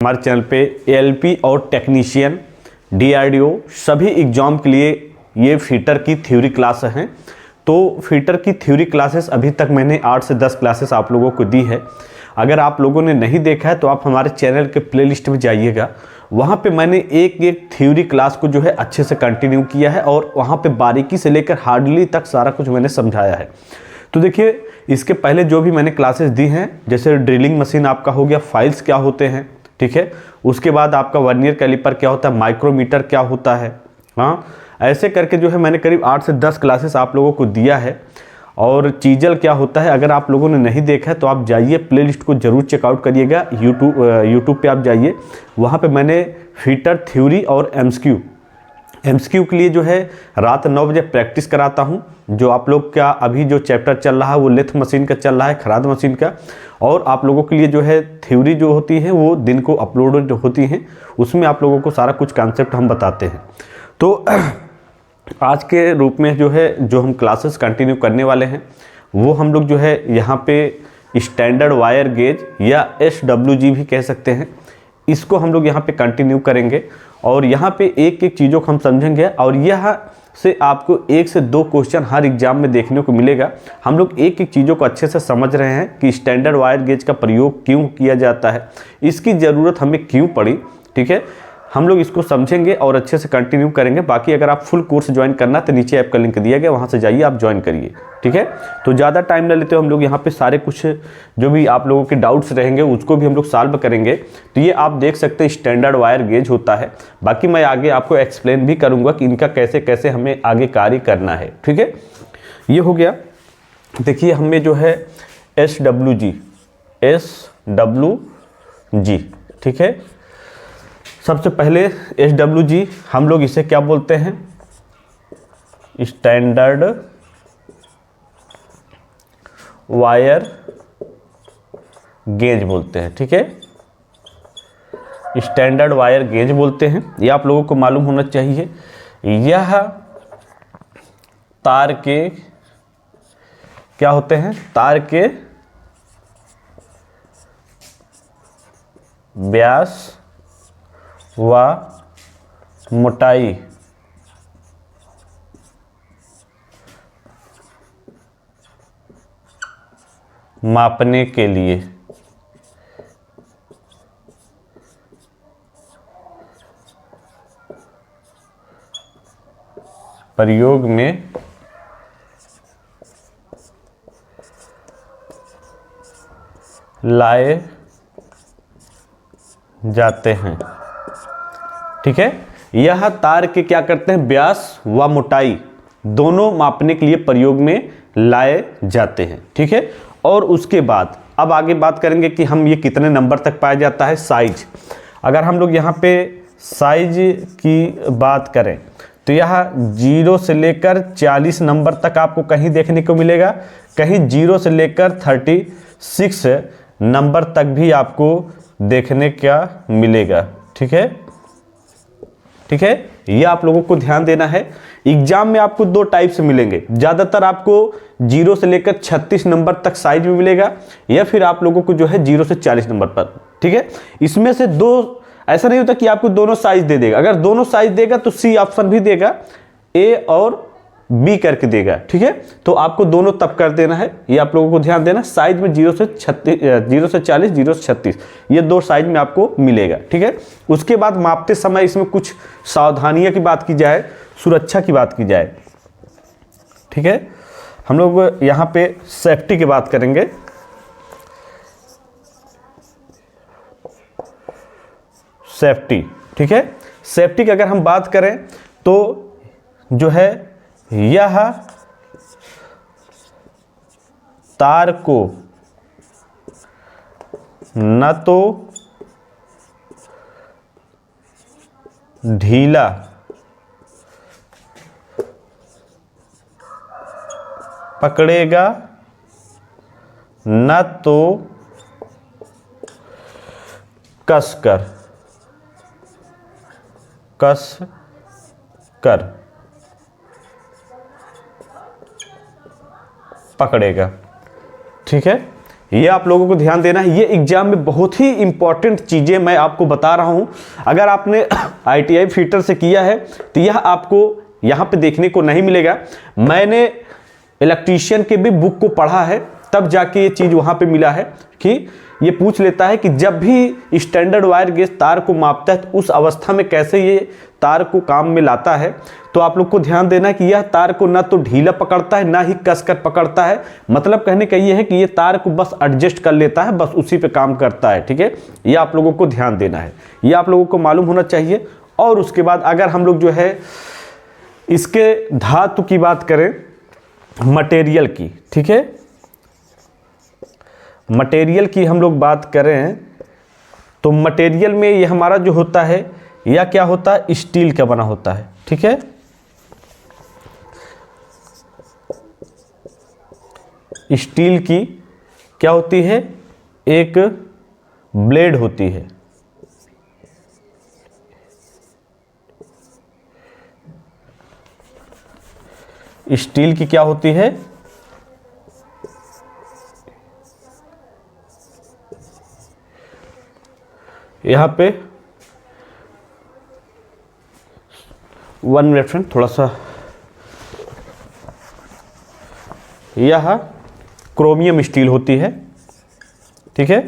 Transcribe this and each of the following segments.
हमारे चैनल पे एएलपी और टेक्नीशियन, डीआरडीओ सभी एग्ज़ाम के लिए ये फिटर की थ्योरी क्लास हैं। तो फिटर की थ्योरी क्लासेस अभी तक मैंने 8 से 10 क्लासेस आप लोगों को दी है। अगर आप लोगों ने नहीं देखा है तो आप हमारे चैनल के प्लेलिस्ट में जाइएगा, वहाँ पे मैंने एक एक थ्योरी क्लास को जो है अच्छे से कंटिन्यू किया है और वहाँ पे बारीकी से लेकर हार्डली तक सारा कुछ मैंने समझाया है। तो देखिए, इसके पहले जो भी मैंने क्लासेस दी हैं, जैसे ड्रिलिंग मशीन आपका हो गया, फाइल्स क्या होते हैं, ठीक है, उसके बाद आपका वर्नियर कैलिपर क्या होता है, माइक्रोमीटर क्या होता है, हाँ, ऐसे करके जो है मैंने करीब 8 से 10 क्लासेस आप लोगों को दिया है। और चीजल क्या होता है, अगर आप लोगों ने नहीं देखा है तो आप जाइए, प्लेलिस्ट को जरूर चेकआउट करिएगा। यूट्यूब पे आप जाइए, वहाँ पे मैंने फिटर थ्योरी और एमसीक्यू के लिए जो है रात 9 बजे प्रैक्टिस कराता हूँ। जो आप लोग का अभी जो चैप्टर चल रहा है वो लेथ मशीन का चल रहा है, खराद मशीन का, और आप लोगों के लिए जो है थ्योरी जो होती है वो दिन को अपलोड होती हैं, उसमें आप लोगों को सारा कुछ कॉन्सेप्ट हम बताते हैं। तो आज के रूप में जो है जो हम क्लासेस कंटिन्यू करने वाले हैं वो हम लोग जो है यहाँ पे स्टैंडर्ड वायर गेज या SWG भी कह सकते हैं, इसको हम लोग यहाँ पे कंटिन्यू करेंगे और यहाँ पे एक एक चीज़ों को हम समझेंगे और यहाँ से आपको 1 से 2 क्वेश्चन हर एग्जाम में देखने को मिलेगा। हम लोग एक एक चीज़ों को अच्छे से समझ रहे हैं कि स्टैंडर्ड वायर गेज का प्रयोग क्यों किया जाता है, इसकी ज़रूरत हमें क्यों पड़ी, ठीक है, हम लोग इसको समझेंगे और अच्छे से कंटिन्यू करेंगे। बाकी अगर आप फुल कोर्स ज्वाइन करना तो नीचे ऐप का लिंक दिया गया, वहाँ से जाइए, आप ज्वाइन करिए, ठीक है। तो ज़्यादा टाइम न लेते हो, हम लोग यहाँ पे सारे कुछ जो भी आप लोगों के डाउट्स रहेंगे उसको भी हम लोग सॉल्व करेंगे। तो ये आप देख सकते हैं स्टैंडर्ड वायर गेज होता है। बाकी मैं आगे आपको एक्सप्लेन भी करूँगा कि इनका कैसे कैसे हमें आगे कार्य करना है, ठीक है। ये हो गया। देखिए हमें जो है SWG, ठीक है। सबसे पहले SWG हम लोग इसे क्या बोलते हैं, स्टैंडर्ड वायर गेज बोलते हैं, ठीक है, स्टैंडर्ड वायर गेज बोलते हैं। ये आप लोगों को मालूम होना चाहिए। यह तार के क्या होते हैं, तार के व्यास व मोटाई मापने के लिए प्रयोग में लाए जाते हैं, ठीक है। यह तार के क्या करते हैं, व्यास व मोटाई दोनों मापने के लिए प्रयोग में लाए जाते हैं, ठीक है। और उसके बाद अब आगे बात करेंगे कि हम ये कितने नंबर तक पाया जाता है, साइज। अगर हम लोग यहाँ पे साइज की बात करें तो यह 0 से लेकर 40 नंबर तक आपको कहीं देखने को मिलेगा, कहीं 0 से लेकर 36 नंबर तक भी आपको देखने का मिलेगा, ठीक है, ठीक है। ये आप लोगों को ध्यान देना है। एग्जाम में आपको 2 टाइप से मिलेंगे, ज़्यादातर आपको 0 से लेकर 36 नंबर तक साइज में मिलेगा, या फिर आप लोगों को जो है 0 से 40 नंबर पर, ठीक है। इसमें से 2, ऐसा नहीं होता कि आपको दोनों साइज दे देगा। अगर दोनों साइज देगा तो C ऑप्शन भी देगा, A और B करके देगा, ठीक है। तो आपको दोनों तब कर देना है, ये आप लोगों को ध्यान देना। साइज में 0 से 40, 0 से 36, ये 2 साइज में आपको मिलेगा, ठीक है। उसके बाद मापते समय इसमें कुछ सावधानियां की बात की जाए, सुरक्षा की बात की जाए, ठीक है। हम लोग यहाँ पे सेफ्टी की बात करेंगे। सेफ्टी, ठीक है। सेफ्टी की अगर हम बात करें तो जो है यह तार को न तो ढीला पकड़ेगा न तो कस कर पकड़ेगा, ठीक है। ये आप लोगों को ध्यान देना है। ये एग्जाम में बहुत ही इंपॉर्टेंट चीज़ें मैं आपको बता रहा हूँ। अगर आपने ITI फिटर से किया है तो यह आपको यहाँ पे देखने को नहीं मिलेगा। मैंने इलेक्ट्रीशियन के भी बुक को पढ़ा है, तब जाके ये चीज़ वहाँ पे मिला है कि ये पूछ लेता है कि जब भी स्टैंडर्ड वायर गेज तार को मापता है तो उस अवस्था में कैसे ये तार को काम में लाता है। तो आप लोग को ध्यान देना है कि यह तार को ना तो ढीला पकड़ता है ना ही कसकर पकड़ता है। मतलब कहने का ये है कि ये तार को बस एडजस्ट कर लेता है, बस उसी पे काम करता है। ठीक है, ये आप लोगों को ध्यान देना है, ये आप लोगों को मालूम होना चाहिए। और उसके बाद अगर हम लोग जो है इसके धातु की बात करें, मटेरियल की, ठीक है, मटेरियल की हम लोग बात करें तो मटेरियल में ये हमारा जो होता है या क्या होता है, स्टील का बना होता है। ठीक है, स्टील की क्या होती है, एक ब्लेड होती है। स्टील की क्या होती है, यहाँ पे 1 मिनट फ्रेंड, थोड़ा सा, यह क्रोमियम स्टील होती है। ठीक है,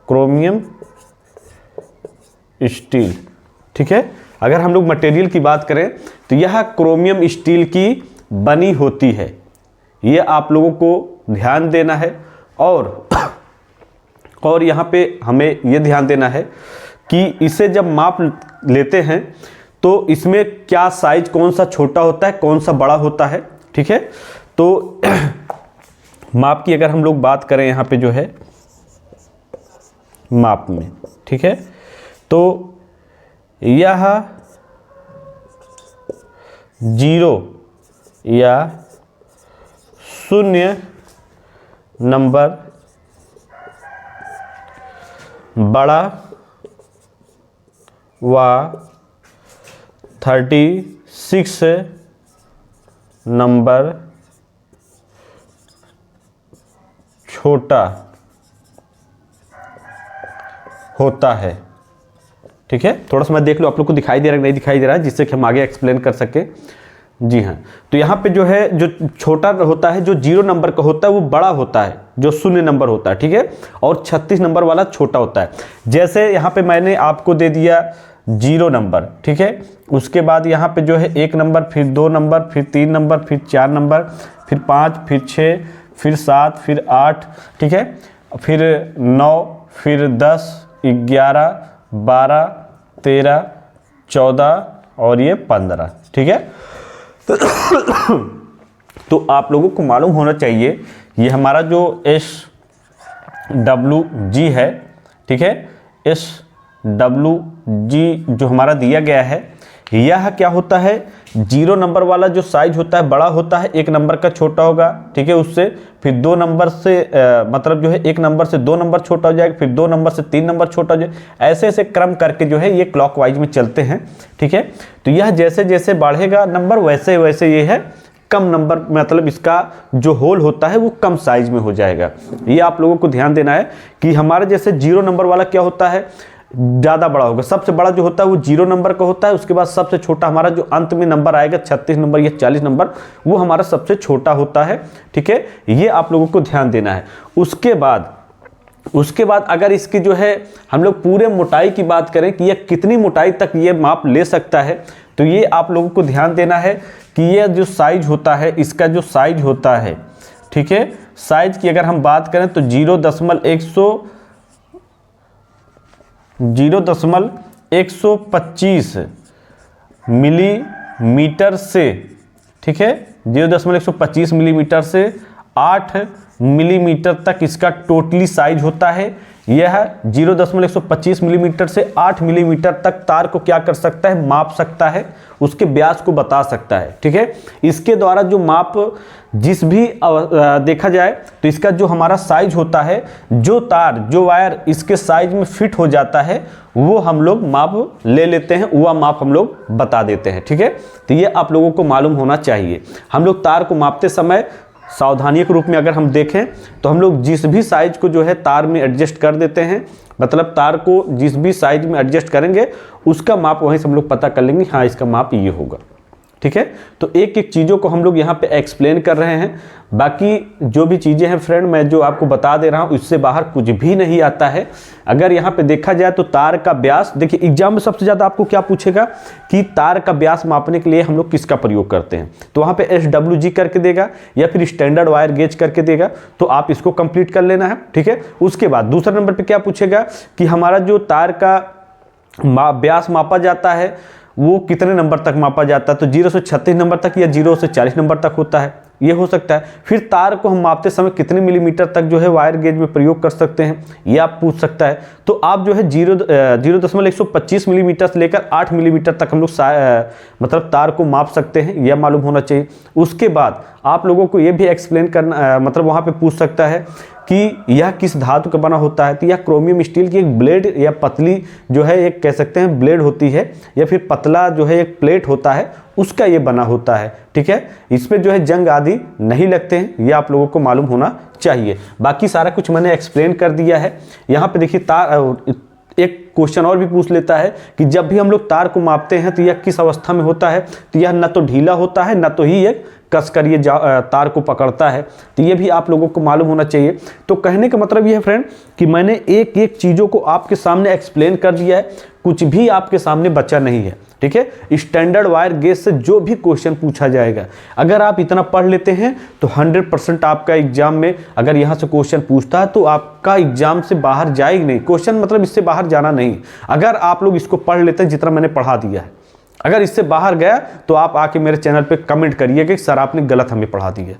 क्रोमियम स्टील। ठीक है, अगर हम लोग मटेरियल की बात करें तो यह क्रोमियम स्टील की बनी होती है। ये आप लोगों को ध्यान देना है। और यहाँ पे हमें ये ध्यान देना है कि इसे जब माप लेते हैं तो इसमें क्या साइज, कौन सा छोटा होता है, कौन सा बड़ा होता है। ठीक है, तो माप की अगर हम लोग बात करें यहाँ पे जो है माप में, ठीक है, तो यह 0 या 0 नंबर बड़ा व 36 नंबर छोटा होता है। ठीक है, थोड़ा सा मैं देख लो आप लोग को दिखाई दे रहा है नहीं दिखाई दे रहा है, जिससे कि हम आगे एक्सप्लेन कर सके। जी हाँ, तो यहाँ पे जो है जो छोटा होता है, जो 0 नंबर का होता है वो बड़ा होता है, जो 0 नंबर होता है। ठीक है, और 36 नंबर वाला छोटा होता है। जैसे यहाँ पे मैंने आपको दे दिया 0 नंबर, ठीक है, उसके बाद यहाँ पे जो है 1 नंबर, फिर 2 नंबर, फिर 3 नंबर, फिर 4 नंबर, फिर 5, फिर 6, फिर 7, फिर 8, ठीक है, फिर 9, फिर 10, 11, 12, 13, 14 और ये 15। ठीक है, तो आप लोगों को मालूम होना चाहिए ये हमारा जो SWG है, ठीक है, SWG जो हमारा दिया गया है, यह क्या होता है, 0 नंबर वाला जो साइज होता है बड़ा होता है, 1 नंबर का छोटा होगा। ठीक है, उससे फिर 2 नंबर से मतलब जो है 1 नंबर से 2 नंबर छोटा हो जाएगा, फिर 2 नंबर से 3 नंबर छोटा हो जाएगा। ऐसे ऐसे क्रम करके जो है ये क्लॉकवाइज में चलते हैं। ठीक है, तो यह जैसे जैसे बढ़ेगा नंबर वैसे वैसे ये है कम नंबर, मतलब इसका जो होल होता है वो कम साइज में हो जाएगा। ये आप लोगों को ध्यान देना है कि हमारे जैसे 0 नंबर वाला क्या होता है, ज़्यादा बड़ा होगा। सबसे बड़ा जो होता है वो 0 नंबर का होता है, उसके बाद सबसे छोटा हमारा जो अंत में नंबर आएगा 36 नंबर या 40 नंबर, वो हमारा सबसे छोटा होता है। ठीक है, ये आप लोगों को ध्यान देना है। उसके बाद अगर इसकी जो है हम लोग पूरे मोटाई की बात करें कि यह कितनी मोटाई तक ये माप ले सकता है, तो ये आप लोगों को ध्यान देना है कि यह जो साइज होता है, इसका जो साइज होता है, ठीक है, साइज की अगर हम बात करें तो 0.125 मिलीमीटर से, ठीक है, 0.125 मिलीमीटर से 8 मिलीमीटर तक इसका टोटली साइज होता है। यह 0.125 मिलीमीटर से 8 मिलीमीटर तक तार को क्या कर सकता है, माप सकता है, उसके व्यास को बता सकता है। ठीक है, इसके द्वारा जो माप जिस भी देखा जाए तो इसका जो हमारा साइज होता है, जो तार जो वायर इसके साइज में फिट हो जाता है, वो हम लोग माप ले लेते हैं, वह माप हम लोग बता देते हैं। ठीक है, तो ये आप लोगों को मालूम होना चाहिए। हम लोग तार को मापते समय सावधानी के रूप में अगर हम देखें तो हम लोग जिस भी साइज को जो है तार में एडजस्ट कर देते हैं, मतलब तार को जिस भी साइज में एडजस्ट करेंगे उसका माप वहीं से हम लोग पता कर लेंगे, हाँ इसका माप ये होगा। ठीक है, तो एक एक चीज़ों को हम लोग यहाँ पे एक्सप्लेन कर रहे हैं। बाकी जो भी चीज़ें हैं फ्रेंड, मैं जो आपको बता दे रहा हूँ इससे बाहर कुछ भी नहीं आता है। अगर यहाँ पे देखा जाए तो तार का व्यास, देखिए एग्जाम में सबसे ज़्यादा आपको क्या पूछेगा कि तार का व्यास मापने के लिए हम लोग किसका प्रयोग करते हैं, तो वहाँ पे SWG करके देगा या फिर स्टैंडर्ड वायर गेज करके देगा, तो आप इसको कंप्लीट कर लेना है। ठीक है, उसके बाद दूसरे नंबर पर क्या पूछेगा कि हमारा जो तार का व्यास मापा जाता है वो कितने नंबर तक मापा जाता है, तो 0 से 36 नंबर तक या 0 से 40 नंबर तक होता है, ये हो सकता है। फिर तार को हम मापते समय कितने मिलीमीटर तक जो है वायर गेज में प्रयोग कर सकते हैं, ये आप पूछ सकता है। तो आप जो है 0.125 मिलीमीटर से लेकर 8 मिलीमीटर तक हम लोग मतलब तार को माप सकते हैं, यह मालूम होना चाहिए। उसके बाद आप लोगों को ये भी एक्सप्लेन करना, मतलब वहाँ पे पूछ सकता है कि यह किस धातु का बना होता है, तो यह क्रोमियम स्टील की एक ब्लेड या पतली जो है एक कह सकते हैं ब्लेड होती है, या फिर पतला जो है एक प्लेट होता है उसका ये बना होता है। ठीक है, इसमें जो है जंग आदि नहीं लगते हैं, ये आप लोगों को मालूम होना चाहिए। बाकी सारा कुछ मैंने एक्सप्लेन कर दिया है। यहाँ पे देखिए तार, एक क्वेश्चन और भी पूछ लेता है कि जब भी हम लोग तार को मापते हैं तो यह किस अवस्था में होता है, तो यह न तो ढीला होता है न तो ही एक कसकर ये तार को पकड़ता है, तो ये भी आप लोगों को मालूम होना चाहिए। तो कहने का मतलब ये है फ्रेंड कि मैंने एक एक चीज़ों को आपके सामने एक्सप्लेन कर दिया है, कुछ भी आपके सामने बचा नहीं है। ठीक है, स्टैंडर्ड वायर गेज से जो भी क्वेश्चन पूछा जाएगा, अगर आप इतना पढ़ लेते हैं तो 100% आपका एग्जाम में अगर यहाँ से क्वेश्चन पूछता है तो आपका एग्जाम से बाहर जाएगी नहीं, क्वेश्चन मतलब इससे बाहर जाना नहीं। अगर आप लोग इसको पढ़ लेते हैं जितना मैंने पढ़ा दिया है, अगर इससे बाहर गया तो आप आके मेरे चैनल पे कमेंट करिए कि सर आपने गलत हमें पढ़ा दिया।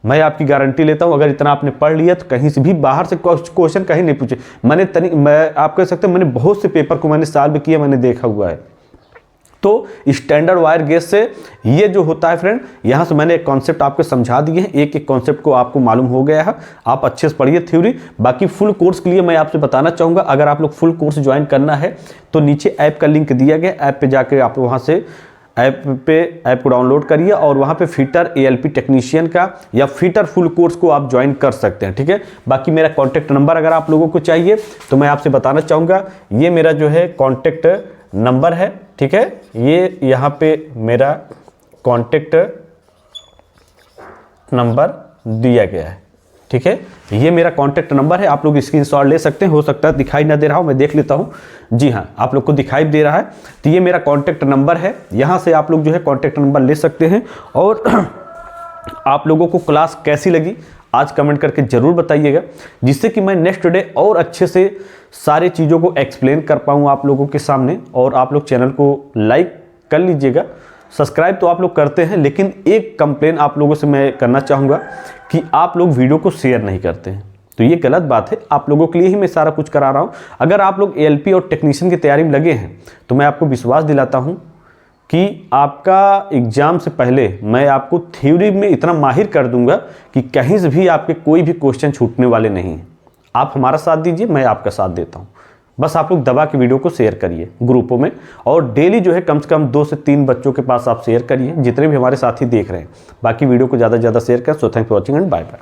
मैं आपकी गारंटी लेता हूं, अगर इतना आपने पढ़ लिया तो कहीं से भी बाहर से क्वेश्चन कहीं नहीं पूछे। मैं आप कह सकते हैं मैंने बहुत से पेपर को मैंने सॉल्व किया, मैंने देखा हुआ है। तो स्टैंडर्ड वायर गेज से ये जो होता है फ्रेंड, यहाँ से मैंने एक कॉन्सेप्ट आपको समझा दिए हैं, एक एक कॉन्सेप्ट को आपको मालूम हो गया है। आप अच्छे से पढ़िए थ्योरी। बाकी फुल कोर्स के लिए मैं आपसे बताना चाहूँगा, अगर आप लोग फुल कोर्स ज्वाइन करना है तो नीचे ऐप का लिंक दिया गया, ऐप पे जाकर आप वहाँ से ऐप को डाउनलोड करिए और वहाँ पे फिटर ALP टेक्नीशियन का या फिटर फुल कोर्स को आप ज्वाइन कर सकते हैं। ठीक है, बाकी मेरा कॉन्टैक्ट नंबर अगर आप लोगों को चाहिए तो मैं आपसे बताना चाहूँगा, ये मेरा जो है कॉन्टैक्ट नंबर है। ठीक है, ये यहाँ पे मेरा कॉन्टैक्ट नंबर दिया गया है। ठीक है, ये मेरा कॉन्टैक्ट नंबर है, आप लोग स्क्रीनशॉट ले सकते हैं। हो सकता है दिखाई ना दे रहा हो, मैं देख लेता हूँ। जी हाँ, आप लोग को दिखाई दे रहा है, तो ये मेरा कॉन्टैक्ट नंबर है, यहाँ से आप लोग जो है कॉन्टैक्ट नंबर ले सकते हैं। और आप लोगों को क्लास कैसी लगी आज कमेंट करके ज़रूर बताइएगा, जिससे कि मैं नेक्स्ट डे और अच्छे से सारी चीज़ों को एक्सप्लेन कर पाऊँ आप लोगों के सामने। और आप लोग चैनल को लाइक कर लीजिएगा, सब्सक्राइब तो आप लोग करते हैं, लेकिन एक कंप्लेन आप लोगों से मैं करना चाहूँगा कि आप लोग वीडियो को शेयर नहीं करते हैं, तो ये गलत बात है। आप लोगों के लिए ही मैं सारा कुछ करा रहा हूँ। अगर आप लोग ALP और टेक्नीशियन की तैयारी में लगे हैं तो मैं आपको विश्वास दिलाता हूँ कि आपका एग्ज़ाम से पहले मैं आपको थ्योरी में इतना माहिर कर दूंगा कि कहीं से भी आपके कोई भी क्वेश्चन छूटने वाले नहीं हैं। आप हमारा साथ दीजिए, मैं आपका साथ देता हूं। बस आप लोग दबा के वीडियो को शेयर करिए ग्रुपों में, और डेली जो है कम से कम 2 से 3 बच्चों के पास आप शेयर करिए, जितने भी हमारे साथी देख रहे हैं। बाकी वीडियो को ज़्यादा से ज़्यादा शेयर करें। So thank for watching and bye bye.